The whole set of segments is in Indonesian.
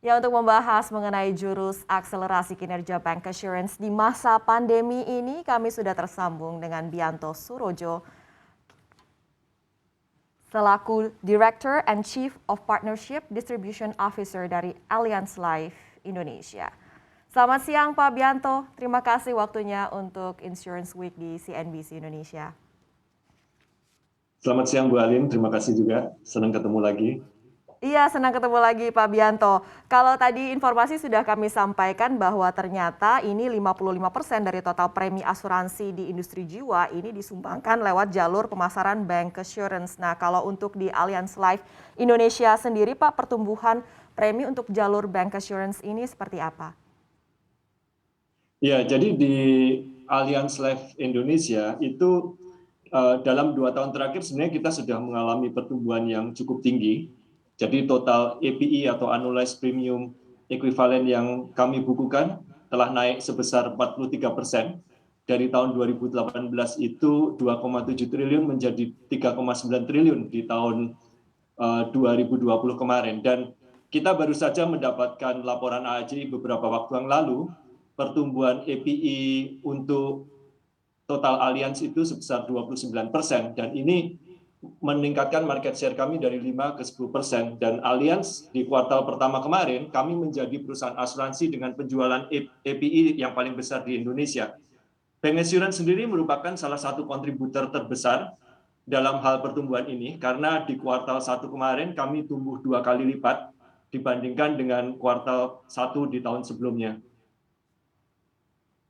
Ya, untuk membahas mengenai jurus akselerasi kinerja bancassurance di masa pandemi ini, kami sudah tersambung dengan Bianto Surojo, selaku Director and Chief of Partnership Distribution Officer dari Allianz Life Indonesia. Selamat siang Pak Bianto, terima kasih waktunya untuk Insurance Week di CNBC Indonesia. Selamat siang Bu Alin, terima kasih juga, senang ketemu lagi. Iya, senang ketemu lagi Pak Bianto. Kalau tadi informasi sudah kami sampaikan bahwa ternyata ini 55% dari total premi asuransi di industri jiwa ini disumbangkan lewat jalur pemasaran bancassurance. Nah, kalau untuk di Allianz Life Indonesia sendiri Pak, pertumbuhan premi untuk jalur bancassurance ini seperti apa? Ya, jadi di Allianz Life Indonesia itu dalam 2 tahun terakhir sebenarnya kita sudah mengalami pertumbuhan yang cukup tinggi. Jadi total APE atau annualized premium equivalent yang kami bukukan telah naik sebesar 43%. Dari tahun 2018 itu 2,7 triliun menjadi 3,9 triliun di tahun 2020 kemarin. Dan kita baru saja mendapatkan laporan AAJI beberapa waktu yang lalu, pertumbuhan APE untuk total Allianz itu sebesar 29%, dan ini meningkatkan market share kami dari 5 ke 10%. Dan Allianz di kuartal pertama kemarin, kami menjadi perusahaan asuransi dengan penjualan APE yang paling besar di Indonesia. Bancassurance sendiri merupakan salah satu kontributor terbesar dalam hal pertumbuhan ini, karena di kuartal 1 kemarin kami tumbuh 2 kali lipat dibandingkan dengan kuartal 1 di tahun sebelumnya.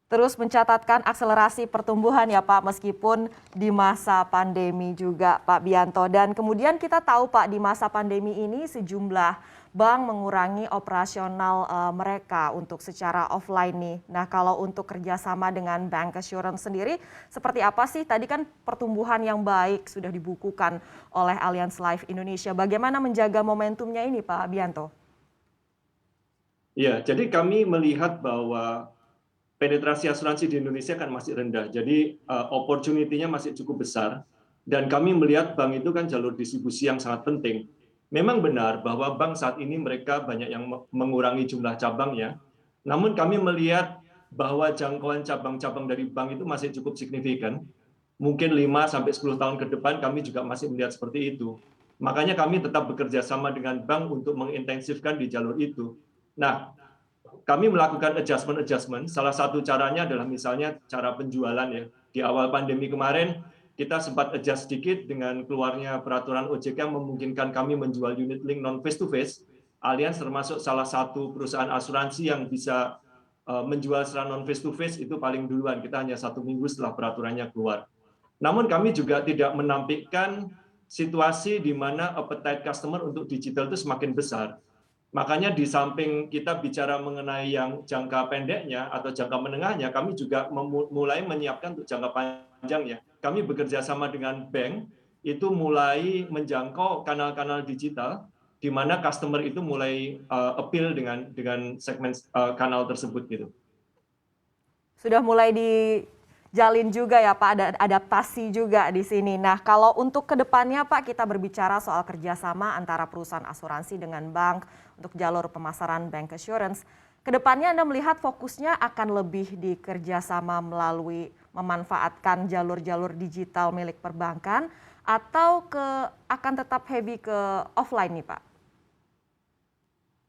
Terus mencatatkan akselerasi pertumbuhan ya Pak, meskipun di masa pandemi juga Pak Bianto. Dan kemudian kita tahu Pak, di masa pandemi ini sejumlah bank mengurangi operasional mereka untuk secara offline nih. Nah, kalau untuk kerjasama dengan bancassurance sendiri, seperti apa sih? Tadi kan pertumbuhan yang baik sudah dibukukan oleh Allianz Life Indonesia. Bagaimana menjaga momentumnya ini Pak Bianto? Ya, jadi kami melihat bahwa penetrasi asuransi di Indonesia kan masih rendah, jadi opportunity-nya masih cukup besar, dan kami melihat bank itu kan jalur distribusi yang sangat penting. Memang benar bahwa bank saat ini mereka banyak yang mengurangi jumlah cabangnya, namun kami melihat bahwa jangkauan cabang-cabang dari bank itu masih cukup signifikan. Mungkin 5-10 tahun ke depan kami juga masih melihat seperti itu. Makanya kami tetap bekerja sama dengan bank untuk mengintensifkan di jalur itu. Nah, kami melakukan adjustment. Salah satu caranya adalah misalnya cara penjualan ya. Di awal pandemi kemarin kita sempat adjust sedikit dengan keluarnya peraturan OJK yang memungkinkan kami menjual unit link non face to face. Allianz termasuk salah satu perusahaan asuransi yang bisa menjual secara non face to face itu paling duluan. Kita hanya 1 minggu setelah peraturannya keluar. Namun kami juga tidak menampilkan situasi di mana appetite customer untuk digital itu semakin besar. Makanya di samping kita bicara mengenai yang jangka pendeknya atau jangka menengahnya, kami juga mulai menyiapkan untuk jangka panjangnya. Kami bekerja sama dengan bank, itu mulai menjangkau kanal-kanal digital, di mana customer itu mulai appeal dengan segmen kanal tersebut gitu. Sudah mulai dijalin juga ya Pak, ada adaptasi juga di sini. Nah, kalau untuk kedepannya Pak, kita berbicara soal kerjasama antara perusahaan asuransi dengan bank untuk jalur pemasaran bancassurance. Kedepannya Anda melihat fokusnya akan lebih di kerjasama melalui memanfaatkan jalur-jalur digital milik perbankan, atau akan tetap heavy ke offline nih Pak?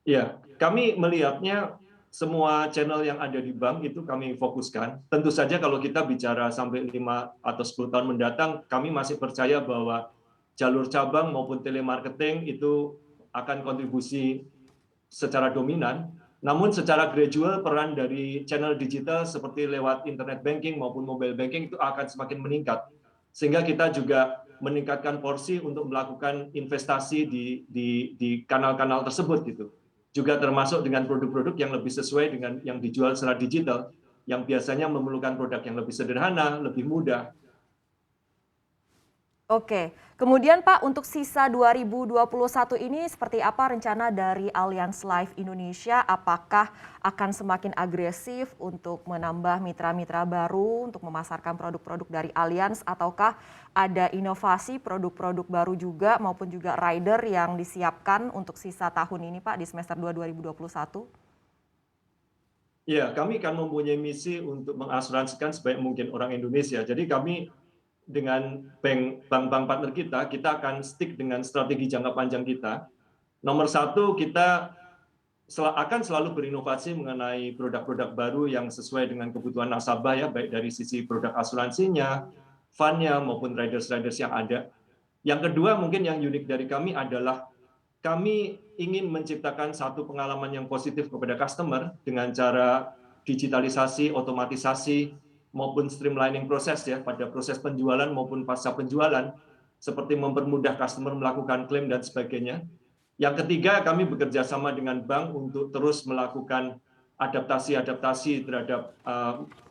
Ya, kami melihatnya semua channel yang ada di bank itu kami fokuskan. Tentu saja kalau kita bicara sampai 5 atau 10 tahun mendatang, kami masih percaya bahwa jalur cabang maupun telemarketing itu akan kontribusi secara dominan. Namun secara gradual peran dari channel digital seperti lewat internet banking maupun mobile banking itu akan semakin meningkat. Sehingga kita juga meningkatkan porsi untuk melakukan investasi di kanal-kanal tersebut gitu. Juga termasuk dengan produk-produk yang lebih sesuai dengan yang dijual secara digital, yang biasanya memerlukan produk yang lebih sederhana, lebih mudah. Oke, kemudian Pak untuk sisa 2021 ini seperti apa rencana dari Allianz Life Indonesia? Apakah akan semakin agresif untuk menambah mitra-mitra baru untuk memasarkan produk-produk dari Allianz ataukah ada inovasi produk-produk baru juga maupun juga rider yang disiapkan untuk sisa tahun ini Pak di semester 2 2021? Ya, kami akan mempunyai misi untuk mengasuransikan sebaik mungkin orang Indonesia. Jadi kami dengan bank-bank partner kita akan stick dengan strategi jangka panjang kita. Nomor satu, kita akan selalu berinovasi mengenai produk-produk baru yang sesuai dengan kebutuhan nasabah ya, baik dari sisi produk asuransinya, fund-nya maupun riders-riders yang ada. Yang kedua mungkin yang unik dari kami adalah kami ingin menciptakan satu pengalaman yang positif kepada customer dengan cara digitalisasi, otomatisasi, maupun streamlining proses ya pada proses penjualan maupun pasca penjualan, seperti mempermudah customer melakukan klaim dan sebagainya. Yang ketiga, kami bekerja sama dengan bank untuk terus melakukan adaptasi-adaptasi terhadap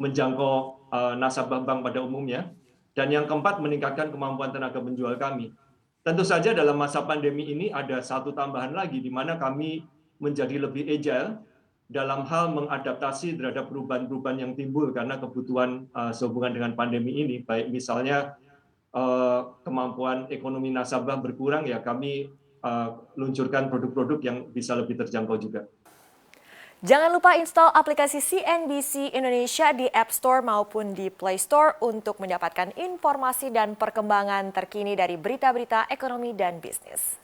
menjangkau nasabah bank pada umumnya. Dan yang keempat, meningkatkan kemampuan tenaga penjual kami. Tentu saja dalam masa pandemi ini ada satu tambahan lagi, di mana kami menjadi lebih agile dalam hal mengadaptasi terhadap perubahan-perubahan yang timbul karena kebutuhan sehubungan dengan pandemi ini. Baik misalnya kemampuan ekonomi nasabah berkurang, ya kami luncurkan produk-produk yang bisa lebih terjangkau juga. Jangan lupa install aplikasi CNBC Indonesia di App Store maupun di Play Store untuk mendapatkan informasi dan perkembangan terkini dari berita-berita ekonomi dan bisnis.